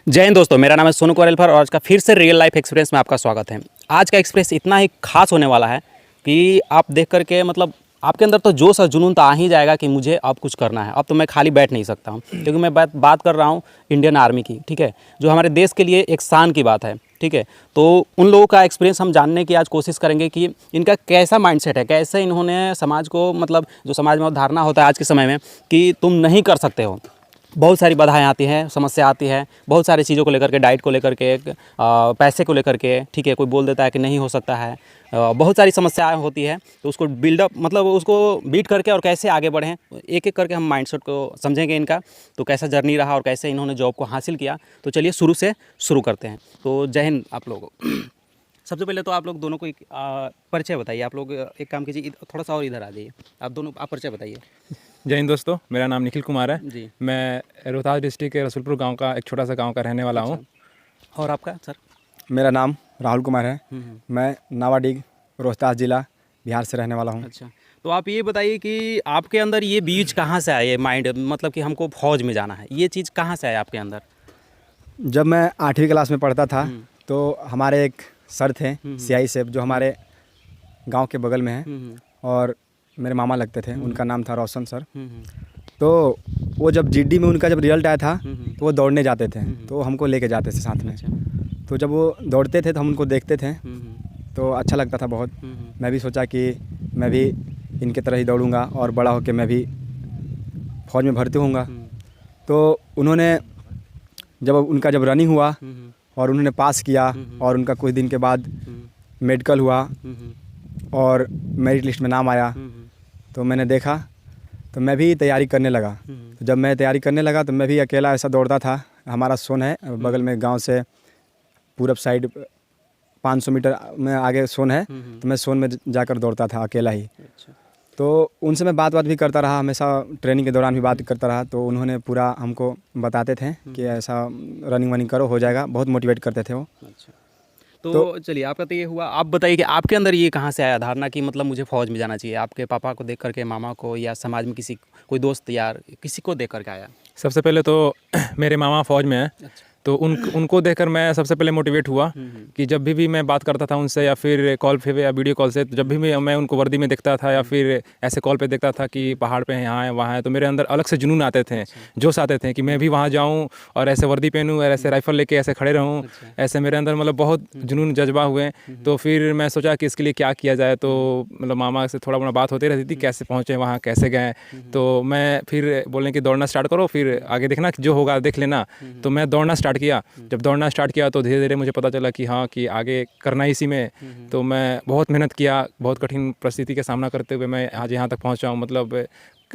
जय हिंद दोस्तों, मेरा नाम है सोनू कोरेलफर और आज का फिर से रियल लाइफ एक्सपीरियंस में आपका स्वागत है। आज का एक्सपीरियंस इतना ही खास होने वाला है कि आप देख करके मतलब आपके अंदर तो जोश और जुनून तो आ ही जाएगा कि मुझे अब कुछ करना है। अब तो मैं खाली बैठ नहीं सकता हूँ, क्योंकि मैं बात कर रहा हूँ इंडियन आर्मी की, ठीक है, जो हमारे देश के लिए एक शान की बात है, ठीक है। तो उन लोगों का एक्सपीरियंस हम जानने की आज कोशिश करेंगे कि इनका कैसा माइंडसेट है, कैसे इन्होंने समाज को मतलब जो समाज में धारणा होता है आज के समय में कि तुम नहीं कर सकते हो, बहुत सारी बाधाएं आती हैं, समस्या आती है, बहुत सारी चीज़ों को लेकर के, डाइट को लेकर के, पैसे को लेकर के, ठीक है, कोई बोल देता है कि नहीं हो सकता है, बहुत सारी समस्याएं होती है। तो उसको बिल्डअप मतलब उसको बीट करके और कैसे आगे बढ़ें, एक एक करके हम माइंडसेट को समझेंगे इनका, तो कैसा जर्नी रहा और कैसे इन्होंने जॉब को हासिल किया। तो चलिए शुरू से शुरू करते हैं। तो जय हिंद आप लोगों को। सबसे पहले तो आप लोग दोनों को एक परिचय बताइए। आप लोग एक काम कीजिए, थोड़ा सा और इधर आ जाइए, आप दोनों आप परिचय बताइए। जय हिंद दोस्तों, मेरा नाम निखिल कुमार है जी। मैं रोहतास डिस्ट्रिक्ट के रसूलपुर गांव का एक छोटा सा गांव का रहने वाला हूं। और आपका सर? मेरा नाम राहुल कुमार है। मैं नावाडीग रोहतास जिला बिहार से रहने वाला हूं। अच्छा, तो आप ये बताइए कि आपके अंदर ये बीज कहाँ से आया, ये माइंड मतलब कि हमको फौज में जाना है, ये चीज़ कहाँ से आया आपके अंदर? जब मैं 8वीं क्लास में पढ़ता था तो हमारे एक सर थे सीआई साहब, जो हमारे गांव के बगल में हैं और मेरे मामा लगते थे। उनका नाम था रोशन सर। तो वो जब जीडी में उनका जब रिजल्ट आया था तो वो दौड़ने जाते थे, तो हमको लेके जाते थे साथ में। तो जब वो दौड़ते थे तो हम उनको देखते थे, तो अच्छा लगता था बहुत। मैं भी सोचा कि मैं भी इनके तरह ही दौड़ूंगा और बड़ा होकर मैं भी फौज में भर्ती होऊंगा। तो उन्होंने जब जब रनिंग हुआ और उन्होंने पास किया और उनका कुछ दिन के बाद मेडिकल हुआ और मेरिट लिस्ट में नाम आया, तो मैंने देखा तो मैं भी तैयारी करने लगा। तो जब मैं तैयारी करने लगा तो मैं भी अकेला ऐसा दौड़ता था। हमारा सोन है बगल में, गांव से पूरब साइड 500 मीटर में आगे सोन है, तो मैं सोन में जाकर दौड़ता था अकेला ही। तो उनसे मैं बात भी करता रहा, हमेशा ट्रेनिंग के दौरान भी बात करता रहा। तो उन्होंने पूरा हमको बताते थे कि ऐसा रनिंग वनिंग करो, हो जाएगा, बहुत मोटिवेट करते थे वो। अच्छा, तो चलिए आपका तो ये हुआ। आप बताइए कि आपके अंदर ये कहाँ से आया धारणा कि मतलब मुझे फ़ौज में जाना चाहिए? आपके पापा को देख करके, मामा को, या समाज में किसी कोई दोस्त यार किसी को देख करके आया? सबसे पहले तो मेरे मामा फ़ौज में हैं। अच्छा। तो उनको देखकर मैं सबसे पहले मोटिवेट हुआ कि जब भी मैं बात करता था उनसे या फिर कॉल पे या वीडियो कॉल से, तो जब भी मैं उनको वर्दी में देखता था या फिर ऐसे कॉल पे देखता था कि पहाड़ पे हैं, यहाँ है, वहाँ है, तो मेरे अंदर अलग से जुनून आते थे, जोश आते थे कि मैं भी वहाँ जाऊँ और ऐसे वर्दी पहनूँ और ऐसे राइफल लेके ऐसे खड़े रहूँ। ऐसे मेरे अंदर मतलब बहुत जुनून जज्बा हुए। तो फिर मैं सोचा कि इसके लिए क्या किया जाए। तो मतलब मामा से थोड़ा मोड़ा बात होती रहती थी, कैसे पहुँचे वहाँ, कैसे गए। तो मैं फिर बोलें कि दौड़ना स्टार्ट करो, फिर आगे देखना जो होगा देख लेना। तो मैं दौड़ना स्टार्ट किया। जब दौड़ना स्टार्ट किया तो धीरे धीरे मुझे पता चला कि हाँ, कि आगे करना ही इसी में। तो मैं बहुत मेहनत किया, बहुत कठिन परिस्थिति का सामना करते हुए मैं आज यहाँ तक पहुँचा हूँ। मतलब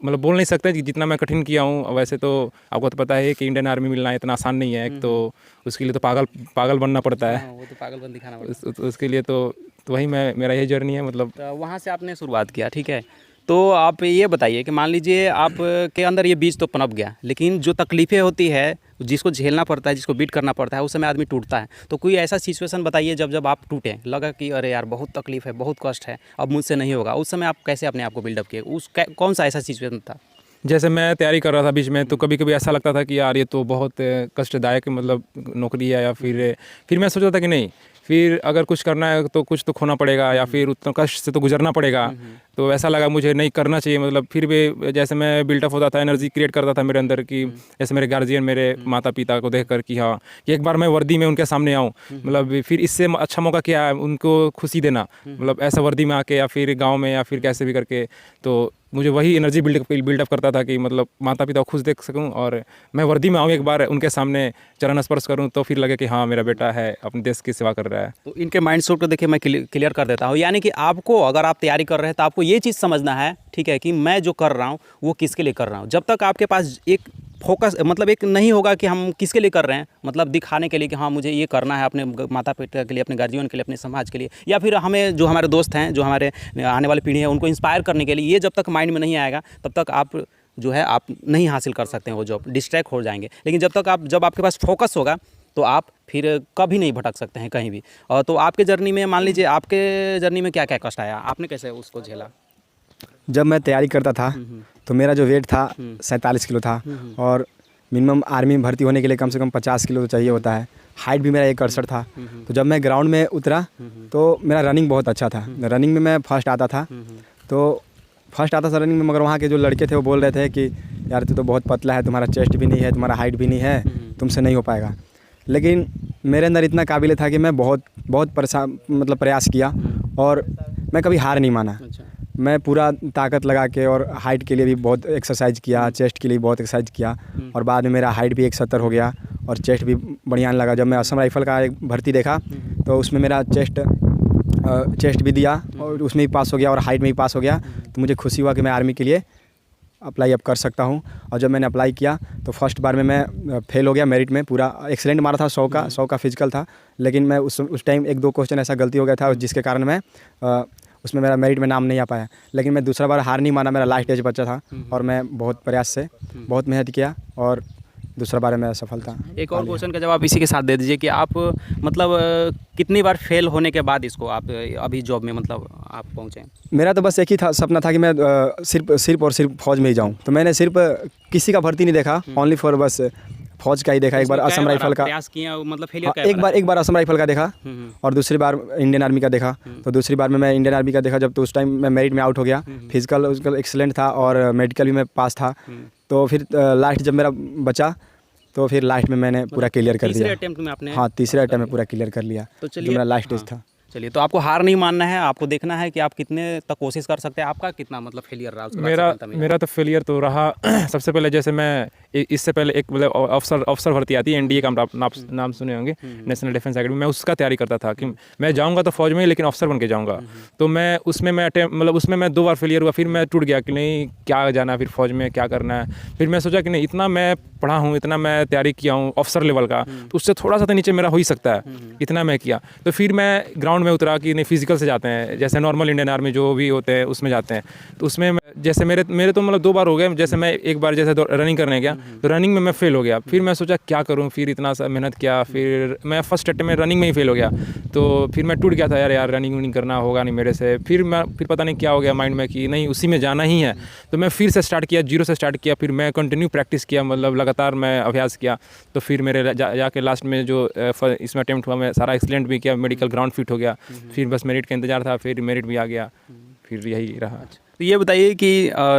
बोल नहीं सकते कि जितना मैं कठिन किया हूँ। वैसे तो आपको तो पता है कि इंडियन आर्मी मिलना इतना आसान नहीं है। एक तो उसके लिए तो पागल बनना पड़ता है। वो तो पागलपन दिखाना पड़ता है। उसके लिए तो वही मेरा यही जर्नी है। मतलब वहाँ से आपने शुरुआत किया, ठीक है। तो आप ये बताइए कि मान लीजिए आप के अंदर ये बीज तो पनप गया, लेकिन जो तकलीफ़ें होती है, जिसको झेलना पड़ता है, जिसको बीट करना पड़ता है, उस समय आदमी टूटता है। तो कोई ऐसा सिचुएशन बताइए जब आप टूटे, लगा कि अरे यार बहुत तकलीफ़ है, बहुत कष्ट है, अब मुझसे नहीं होगा। उस समय आप कैसे अपने आप को बिल्डअप किए? कौन सा ऐसा सिचुएशन था? जैसे मैं तैयारी कर रहा था बीच में, तो कभी कभी ऐसा लगता था कि यार ये तो बहुत कष्टदायक मतलब नौकरी है, या फिर मैं सोचा था कि नहीं, फिर अगर कुछ करना है तो कुछ तो खोना पड़ेगा या फिर उतना कष्ट से तो गुजरना पड़ेगा। तो ऐसा लगा मुझे नहीं करना चाहिए। मतलब फिर भी जैसे मैं बिल्टअप होता था, एनर्जी क्रिएट करता था मेरे अंदर कि जैसे मेरे गार्जियन, मेरे माता पिता को देख कर कि हाँ, कि एक बार मैं वर्दी में उनके सामने आऊँ। मतलब फिर इससे अच्छा मौका क्या है उनको खुशी देना, मतलब ऐसा वर्दी में आके या फिर गाँव में या फिर कैसे भी करके। तो मुझे वही एनर्जी बिल्डअप करता था कि मतलब माता पिता को खुश देख सकूं और मैं वर्दी में आऊँ, एक बार उनके सामने चरण स्पर्श करूं, तो फिर लगे कि हाँ, मेरा बेटा है, अपने देश की सेवा कर रहा है। तो इनके माइंडसेट को देखिए मैं क्लियर कर देता हूँ। यानी कि आपको, अगर आप तैयारी कर रहे हैं, तो आपको ये चीज़ समझना है, ठीक है, कि मैं जो कर रहा हूँ वो किसके लिए कर रहा हूँ। जब तक आपके पास एक फोकस मतलब एक नहीं होगा कि हम किसके लिए कर रहे हैं, मतलब दिखाने के लिए कि हाँ मुझे ये करना है, अपने माता पिता के लिए, अपने गार्जियन के लिए, अपने समाज के लिए, या फिर हमें जो हमारे दोस्त हैं, जो हमारे आने वाली पीढ़ी है, उनको इंस्पायर करने के लिए, ये जब तक माइंड में नहीं आएगा तब तक आप जो है आप नहीं हासिल कर सकते हैं वो जॉब, डिस्ट्रैक्ट हो जाएंगे। लेकिन जब आपके पास फोकस होगा तो आप फिर कभी नहीं भटक सकते हैं कहीं भी। और तो आपके जर्नी में, मान लीजिए आपके जर्नी में क्या क्या कष्ट आया, आपने कैसे उसको झेला? जब मैं तैयारी करता था तो मेरा जो वेट था 47 किलो था और मिनिमम आर्मी में भर्ती होने के लिए कम से कम 50 किलो तो चाहिए होता है। हाइट भी मेरा 1.68 था। तो जब मैं ग्राउंड में उतरा तो मेरा रनिंग बहुत अच्छा था। रनिंग में मैं फर्स्ट आता था। तो फर्स्ट आता था रनिंग में, मगर वहाँ के जो लड़के थे वो बोल रहे थे कि यार तू तो बहुत पतला है, तुम्हारा चेस्ट भी नहीं है, तुम्हारा हाइट भी नहीं है, तुमसे नहीं हो पाएगा। लेकिन मेरे अंदर इतना काबिल था कि मैं बहुत प्रयास किया और मैं कभी हार नहीं माना। मैं पूरा ताकत लगा के और हाइट के लिए भी बहुत एक्सरसाइज किया, चेस्ट के लिए बहुत एक्सरसाइज किया और बाद में मेरा हाइट भी 170 हो गया और चेस्ट भी बढ़िया लगा। जब मैं असम राइफल का एक भर्ती देखा तो उसमें मेरा चेस्ट भी दिया और उसमें भी पास हो गया और हाइट में भी पास हो गया। तो मुझे खुशी हुआ कि मैं आर्मी के लिए अप्लाई अब कर सकता हूं। और जब मैंने अप्लाई किया तो फर्स्ट बार में मैं फेल हो गया मेरिट में। पूरा एक्सीलेंट मारा था, 100 का फिजिकल था, लेकिन मैं उस टाइम 1-2 क्वेश्चन ऐसा गलती हो गया था जिसके कारण मैं उसमें मेरा मेरिट में नाम नहीं आ पाया। लेकिन मैं दूसरा बार हार नहीं माना, मेरा लास्ट एज बच्चा था और मैं बहुत प्रयास से बहुत मेहनत किया और दूसरा बार में सफल था। एक और क्वेश्चन का जवाब इसी के साथ दे दीजिए कि आप मतलब कितनी बार फेल होने के बाद इसको आप अभी जॉब में मतलब आप पहुँचे? मेरा तो बस एक ही था सपना था कि मैं सिर्फ और सिर्फ फौज में ही जाऊं। तो मैंने सिर्फ किसी का भर्ती नहीं देखा, ओनली फॉर बस फौज का ही देखा। एक बार असम राइफल का प्रयास किया, मतलब फेलियर एक बार असम राइफल का देखा और दूसरी बार इंडियन आर्मी का देखा। तो दूसरी बार में मैं इंडियन आर्मी का देखा जब, तो उस टाइम मैं मेरिट में आउट हो गया। फिजिकल उसका एक्सीलेंट था और मेडिकल भी मैं पास था। तो फिर लास्ट जब मेरा बचा तो फिर लास्ट में मैंने पूरा क्लियर कर दिया। तीसरे अटेम्प्ट में आपने? हाँ, तीसरे अटेम्प्ट में पूरा क्लियर कर लिया। तो चलिए, जो मेरा लास्ट स्टेज था। चलिए, तो आपको हार नहीं मानना है, आपको देखना है कि आप कितने तक कोशिश कर सकते हैं। आपका कितना मतलब फेलियर रहा? मेरा तो फेलियर तो रहा सबसे पहले, जैसे मैं इससे पहले एक मतलब अफसर भर्ती आती है NDA का, नाम सुने होंगे, नेशनल डिफेंस एकेडमी। मैं उसका तैयारी करता था कि मैं जाऊँगा तो फौज में, लेकिन अफसर बन के जाऊँगा। तो मैं उसमें मैं 2 बार फेलियर हुआ। फिर मैं टूट गया कि नहीं, क्या जाना फिर फौज में, क्या करना है। फिर मैं सोचा कि नहीं, इतना मैं पढ़ा हूँ, इतना मैं तैयारी किया हूँ अफसर लेवल का, तो उससे थोड़ा सा तो नीचे मेरा हो ही सकता है, इतना मैं किया। तो फिर मैं ग्राउंड में उतरा कि नहीं, फिजिकल से जाते हैं, जैसे नॉर्मल इंडियन आर्मी जो भी होते हैं उसमें जाते हैं। तो उसमें जैसे मेरे तो मतलब 2 बार हो गए। जैसे मैं एक बार जैसे रनिंग करने गया तो रनिंग में मैं फेल हो गया। फिर मैं सोचा क्या करूं, फिर इतना सा मेहनत किया, फिर मैं फर्स्ट अटेम्प्ट में रनिंग में ही फेल हो गया। तो फिर मैं टूट गया था, यार रनिंग करना होगा नहीं मेरे से। फिर पता नहीं क्या हो गया माइंड में कि नहीं, उसी में जाना ही है। तो मैं फिर से स्टार्ट किया, 0 से स्टार्ट किया। फिर मैं कंटिन्यू प्रैक्टिस किया, मतलब लगातार मैं अभ्यास किया। तो फिर मेरे जाके लास्ट में जो इसमें अटेम्प्ट हुआ, मैं सारा एक्सीलेंट भी किया, मेडिकल ग्राउंड फिट हो गया। फिर बस मेरिट का इंतजार था, फिर मेरिट भी आ गया, फिर यही रहा। तो ये बताइए कि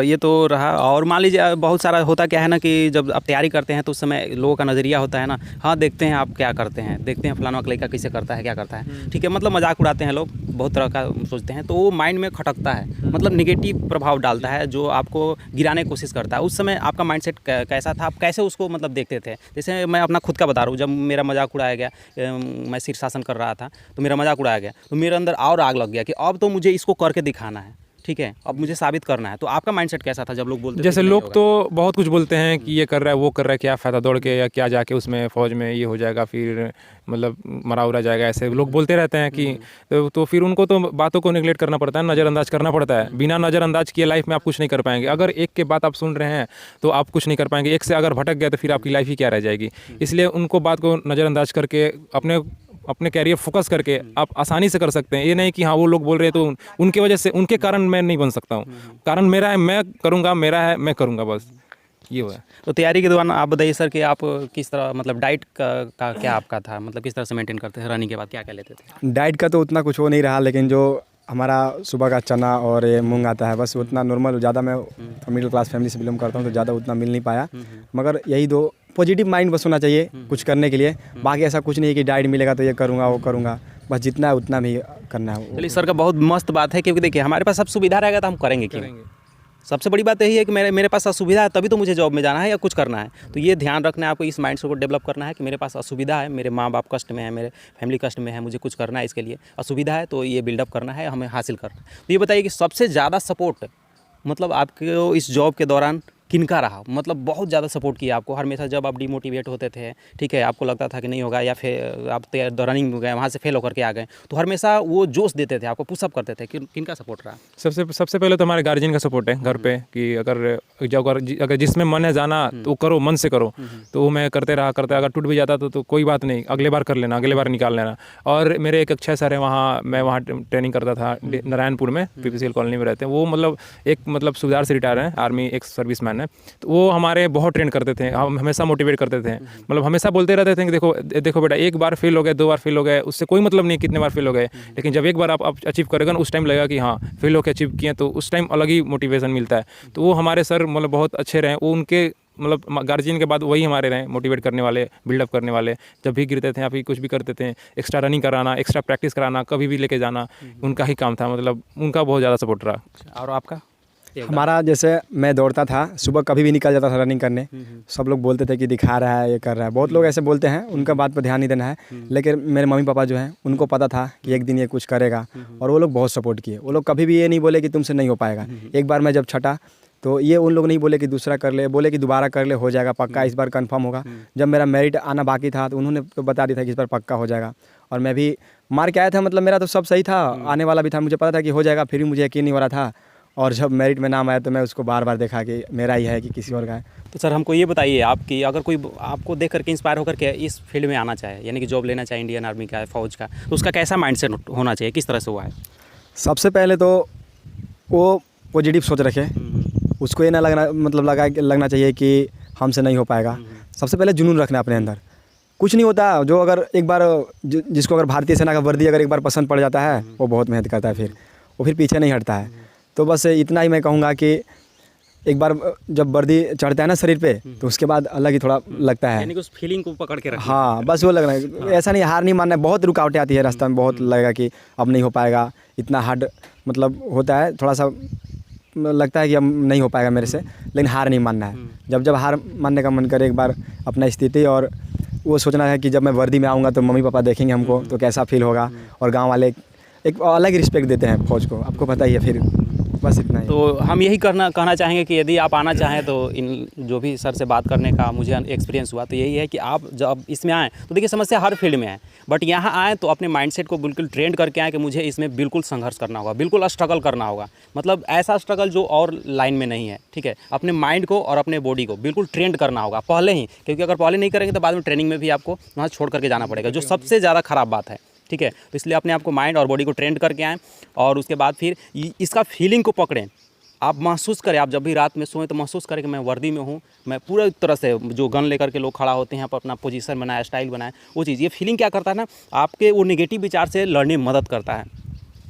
ये तो रहा, और मान लीजिए बहुत सारा होता क्या है ना कि जब आप तैयारी करते हैं तो उस समय लोगों का नज़रिया होता है ना, हाँ देखते हैं आप क्या करते हैं, देखते हैं फलाना लड़का कैसे करता है, क्या करता है, ठीक है, मतलब मजाक उड़ाते हैं लोग, बहुत तरह का सोचते हैं। तो वो माइंड में खटकता है, मतलब निगेटिव प्रभाव डालता है, जो आपको गिराने की कोशिश करता है। उस समय आपका माइंडसेट कैसा था, आप कैसे उसको मतलब देखते थे? जैसे मैं अपना खुद का बता रहा हूँ, जब मेरा मजाक उड़ाया गया, मैं शीर्षासन कर रहा था तो मेरा मजाक उड़ाया गया, तो मेरे अंदर और आग लग गया कि अब तो मुझे इसको करके दिखाना है, ठीक है, अब मुझे साबित करना है। तो आपका माइंडसेट कैसा था जब लोग बोलते थे? जैसे लोग तो बहुत कुछ बोलते हैं कि ये कर रहा है, वो कर रहा है, क्या फ़ायदा दौड़ के, या क्या जाके उसमें फ़ौज में ये हो जाएगा, फिर मतलब मरा उरा जाएगा, ऐसे लोग बोलते रहते हैं कि तो फिर उनको तो बातों को निगलेक्ट करना पड़ता है, नज़रअंदाज करना पड़ता है। बिना नज़रअंदाज किए लाइफ में आप कुछ नहीं कर पाएंगे। अगर एक के बात आप सुन रहे हैं तो आप कुछ नहीं कर पाएंगे। एक से अगर भटक गए तो फिर आपकी लाइफ ही क्या रह जाएगी। इसलिए उनको बात को नज़रअंदाज करके अपने कैरियर फोकस करके आप आसानी से कर सकते हैं। ये नहीं कि हाँ वो लोग बोल रहे हैं तो उनके वजह से, उनके कारण मैं नहीं बन सकता हूँ। कारण मेरा है, मैं करूँगा, मेरा है, मैं करूँगा, बस ये हुआ। तो तैयारी के दौरान आप बताइए सर कि आप किस तरह, मतलब डाइट का क्या आपका था, मतलब किस तरह से मेंटेन करते थे? रनिंग के बाद क्या क्या लेते थे? डाइट का तो उतना कुछ हो नहीं रहा, लेकिन जो हमारा सुबह का चना और ये मूंग आता है, बस उतना नॉर्मल। ज़्यादा मैं मिडिल क्लास फैमिली से बिलोंग करता हूँ तो ज़्यादा उतना मिल नहीं पाया। मगर यही 2 पॉजिटिव माइंड बस होना चाहिए कुछ करने के लिए। बाकी ऐसा कुछ नहीं है कि डाइट मिलेगा तो ये करूँगा वो करूँगा, बस जितना है उतना भी करना है। चलिए सर का बहुत मस्त बात है, क्योंकि देखिए हमारे पास सब सुविधा रहेगा तो हम करेंगे क्यों? सबसे बड़ी बात यही है कि मेरे पास असुविधा है, तभी तो मुझे जॉब में जाना है या कुछ करना है। तो ये ध्यान रखना है आपको, इस माइंड को डेवलप करना है कि मेरे पास असुविधा है, मेरे माँ बाप कष्ट में है, मेरे फैमिली कष्ट में है, मुझे कुछ करना है, इसके लिए असुविधा है, तो ये बिल्डअप करना है, हमें हासिल करना है। तो ये बताइए कि सबसे ज़्यादा सपोर्ट मतलब आपको इस जॉब के दौरान किनका रहा? मतलब बहुत ज़्यादा सपोर्ट किया आपको हमेशा, जब आप डिमोटिवेट होते थे, ठीक है, आपको लगता था कि नहीं होगा, या फिर आप रनिंग में गए, वहाँ से फेल होकर के आ गए, तो हमेशा वो जोश देते थे आपको, पुशअप करते थे, किनका सपोर्ट रहा? सबसे पहले तो हमारे गार्जियन का सपोर्ट है घर पे, कि अगर जिसमें मन है जाना तो करो, मन से करो। तो वो मैं करते रहा। अगर टूट भी जाता तो कोई बात नहीं, अगले बार कर लेना, अगले बार निकाल लेना। और मेरे एक अक्षय सर है, मैं वहाँ ट्रेनिंग करता था नारायणपुर में, PPCL कॉलोनी में रहते हैं वो। मतलब एक सूबेदार से रिटायर हैं, आर्मी, एक सर्विसमैन फ्रेंड है, तो वो हमारे बहुत ट्रेन करते थे, हम हमेशा मोटिवेट करते थे, मतलब हमेशा बोलते रहते थे कि देखो देखो बेटा, एक बार फेल हो गए, 2 बार फेल हो गए, उससे कोई मतलब नहीं कितने बार फेल हो गए, लेकिन जब एक बार आप अचीव करेगा ना, उस टाइम लगेगा कि हाँ फेल होकर अचीव किए, तो उस टाइम अलग ही मोटिवेशन मिलता है। तो वो हमारे सर मतलब बहुत अच्छे रहे, वो उनके मतलब गार्जियन के बाद वही हमारे रहे मोटिवेट करने वाले, बिल्डअप करने वाले। जब भी गिरते थे या फिर कुछ भी करते थे, एक्स्ट्रा रनिंग कराना, एक्स्ट्रा प्रैक्टिस कराना, कभी भी लेके जाना, उनका ही काम था, मतलब उनका बहुत ज़्यादा सपोर्ट रहा। और आपका? हमारा जैसे मैं दौड़ता था, सुबह कभी भी निकल जाता था रनिंग करने, सब लोग बोलते थे कि दिखा रहा है, ये कर रहा है, बहुत लोग ऐसे बोलते हैं, उनका बात पर ध्यान नहीं देना है। लेकिन मेरे मम्मी पापा जो हैं उनको पता था कि एक दिन ये कुछ करेगा, और वो लोग बहुत सपोर्ट किए। वो लोग कभी भी ये नहीं बोले कि तुमसे नहीं हो पाएगा। एक बार मैं जब छटा तो ये उन लोग नहीं बोले कि दूसरा कर ले, बोले कि दोबारा कर ले, हो जाएगा पक्का, इस बार कंफर्म होगा। जब मेरा मेरिट आना बाकी था तो उन्होंने तो बता दिया था कि इस बार पक्का हो जाएगा, और मैं भी मार के आया था, मतलब मेरा तो सब सही था, आने वाला भी था, मुझे पता था कि हो जाएगा, फिर भी मुझे यकीन नहीं हो रहा था। और जब मेरिट में नाम आया तो मैं उसको बार बार देखा कि मेरा ही है कि किसी और का है। तो सर हमको ये बताइए, आपकी अगर कोई आपको देख करके इंस्पायर होकर के इस फील्ड में आना चाहे, यानी कि जॉब लेना चाहे इंडियन आर्मी का, फौज का, तो उसका कैसा माइंडसेट होना चाहिए, किस तरह से हुआ है? सबसे पहले तो वो पॉजिटिव सोच रखे, उसको ये ना लगना चाहिए कि हमसे नहीं हो पाएगा। सबसे पहले जुनून रखना अपने अंदर। कुछ नहीं होता, जो अगर एक बार जिसको अगर भारतीय सेना का वर्दी अगर एक बार पसंद पड़ जाता है, वो बहुत मेहनत करता है, वो फिर पीछे नहीं हटता है। तो बस इतना ही मैं कहूँगा कि एक बार जब वर्दी चढ़ता है ना शरीर पे, तो उसके बाद अलग ही थोड़ा लगता है, यानी कि उस फीलिंग को पकड़ के रखना। हाँ, बस वो लगना है। ऐसा नहीं, हार नहीं मानना है। बहुत रुकावटें आती है रास्ता में, बहुत लगेगा कि अब नहीं हो पाएगा, इतना हार्ड मतलब होता है, थोड़ा सा लगता है कि अब नहीं हो पाएगा मेरे से, लेकिन हार नहीं मानना है। जब हार मानने का मन करे, एक बार अपना स्थिति और वो सोचना है कि जब मैं वर्दी में आऊँगा तो मम्मी पापा देखेंगे हमको तो कैसा फील होगा, और गाँव वाले एक अलग ही रिस्पेक्ट देते हैं फौज को, आपको पता ही है। फिर बस इतना ही। तो हम यही कहना चाहेंगे कि यदि आप आना चाहें तो इन जो भी सर से बात करने का मुझे एक्सपीरियंस हुआ, तो यही है कि आप जब इसमें आएँ तो देखिए समस्या हर फील्ड में है, बट यहाँ आएँ तो अपने माइंडसेट को बिल्कुल ट्रेंड करके आएँ कि मुझे इसमें बिल्कुल संघर्ष करना होगा, बिल्कुल स्ट्रगल करना होगा, मतलब ऐसा स्ट्रगल जो और लाइन में नहीं है, ठीक है। अपने माइंड को और अपने बॉडी को बिल्कुल ट्रेंड करना होगा पहले ही, क्योंकि अगर पहले नहीं करेंगे तो बाद में ट्रेनिंग में भी आपको वहाँ छोड़ करके जाना पड़ेगा, जो सबसे ज़्यादा ख़राब बात है, ठीक है। तो इसलिए अपने आप को माइंड और बॉडी को ट्रेंड करके आएँ, और उसके बाद फिर इसका फीलिंग को पकड़ें। आप महसूस करें, आप जब भी रात में सोएं तो महसूस करें कि मैं वर्दी में हूँ, मैं पूरा तरह से जो गन लेकर के लोग खड़ा होते हैं यहाँ पर अपना पोजीशन बनाए, स्टाइल बनाए, वो चीज़, ये फीलिंग क्या करता है ना, आपके वो नेगेटिव विचार से लड़ने में मदद करता है।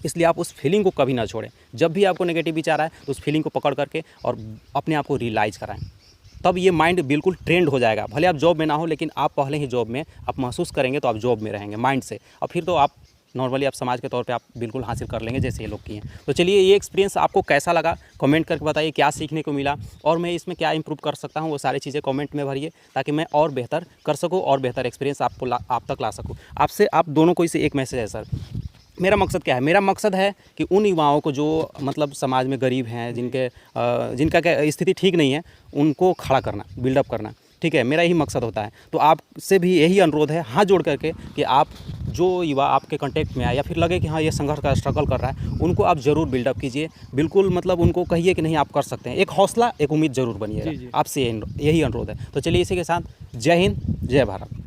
इसलिए आप उस फीलिंग को कभी ना छोड़ें। जब भी आपको नेगेटिव विचार आए तो उस फीलिंग को पकड़ करके और अपने आप को रियलाइज़ कराएं, तब ये माइंड बिल्कुल ट्रेंड हो जाएगा। भले आप जॉब में ना हो, लेकिन आप पहले ही जॉब में आप महसूस करेंगे तो आप जॉब में रहेंगे माइंड से, और फिर तो आप नॉर्मली आप समाज के तौर पे आप बिल्कुल हासिल कर लेंगे जैसे ये लोग किए हैं। तो चलिए, ये एक्सपीरियंस आपको कैसा लगा कमेंट करके बताइए, क्या सीखने को मिला और मैं इसमें क्या इंप्रूव कर सकता हूँ, वो सारी चीज़ें कमेंट में भरिए, ताकि मैं और बेहतर कर सकूँ और बेहतर एक्सपीरियंस आप तक ला सकूँ। आपसे आप दोनों को इसे एक मैसेज है सर, मेरा मकसद क्या है? मेरा मकसद है कि उन युवाओं को जो मतलब समाज में गरीब हैं, जिनका क्या स्थिति ठीक नहीं है, उनको खड़ा करना, बिल्डअप करना, ठीक है, मेरा यही मकसद होता है। तो आपसे भी यही अनुरोध है, हाथ जोड़ करके, कि आप जो युवा आपके कांटेक्ट में आए या फिर लगे कि हाँ ये संघर्ष का स्ट्रगल कर रहा है, उनको आप ज़रूर बिल्डअप कीजिए, बिल्कुल मतलब उनको कहिए कि नहीं आप कर सकते हैं, एक हौसला, एक उम्मीद ज़रूर बनिएगा। आपसे यही अनुरोध है। तो चलिए, इसी के साथ जय हिंद, जय भारत।